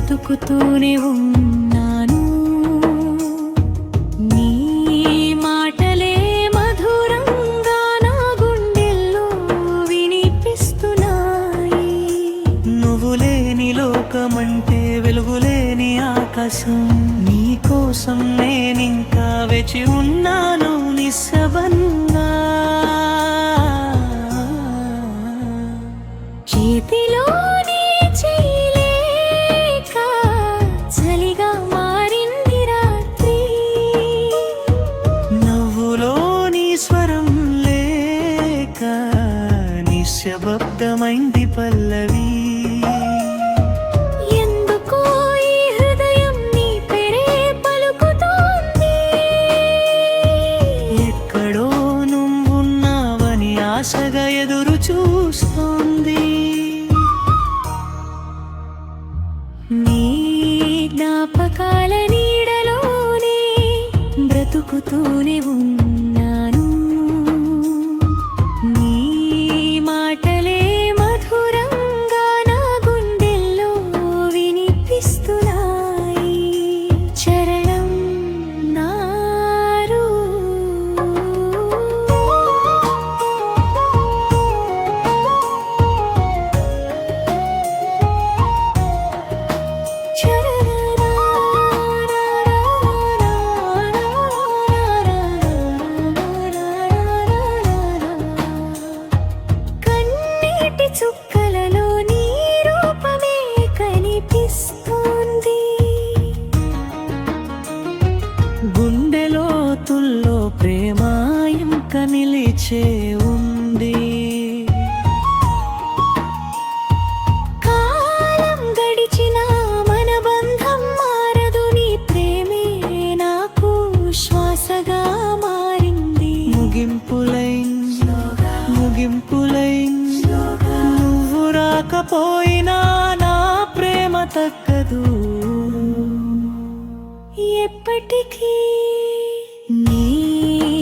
బ్రతుకుతూనే ఉన్నాను. నీ మాటలే మధురంగా నా గుండెల్లో వినిపిస్తున్నాయి. నువ్వు లేని లోకమంటే వెలుగులేని ఆకాశం. నీ కోసం నేనింకా వేచి ఉన్నాను నిస్సబంగా. చేతిలోనే చేయలేక చలిగా మారింది రాత్రి. నవ్వులోని స్వరం లేక నిశ్శబ్దమైంది పల్లవి. ఎందుకో ఈ హృదయం నీ పేరే పలుకుతోంది. ఎక్కడో నువ్వున్నావని ఆశగా ఎదురు చూస్తోంది. నీ జ్ఞాపకాల నీడలోనే బ్రతుకుతూనే ఉన్నాను. నీ మాటలే మధురంగా నా గుండెల్లో వినిపిస్తున్నాయి. చరణం నారు కన్నీటి చుక్కలలో నీ రూపమే కనిపిస్తుంది. గుండెలోతుల్లో ప్రేమాయం కనిలిచే ఉంది. కాలం గడిచినా మన బంధం మారదు. నీ ప్రేమే నాకు శ్వాసగా మారింది. ముగింపులైన్ నువ్వు రాకపోయినా నా ప్రేమ తగ్గదు ఎప్పటికీ. నీ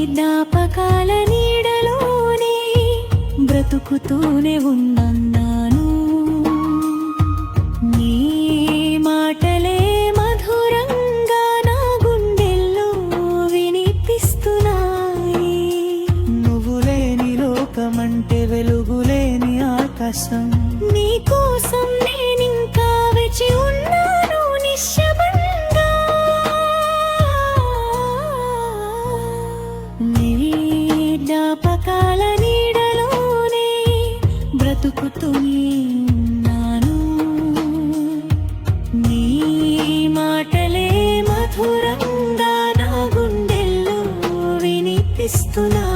జ్ఞాపకాల నీడలోనే బ్రతుకుతూనే ఉన్నాను. నీ మాటలే మధురంగా నా గుండెల్లో వినిపిస్తున్నాయి. నువ్వు లేని లోకమంటే వెలుగులేని ఆకాశం. నీ కోసం నేనింకా వేచి ఉన్నాను నిశ్శబ్దంగా. నీ జ్ఞాపకాల నీడలోనే బ్రతుకుతూనే ఉన్నాను. నీ మాటలే మధురంగా నా గుండెల్లో వినిపిస్తున్నాయి.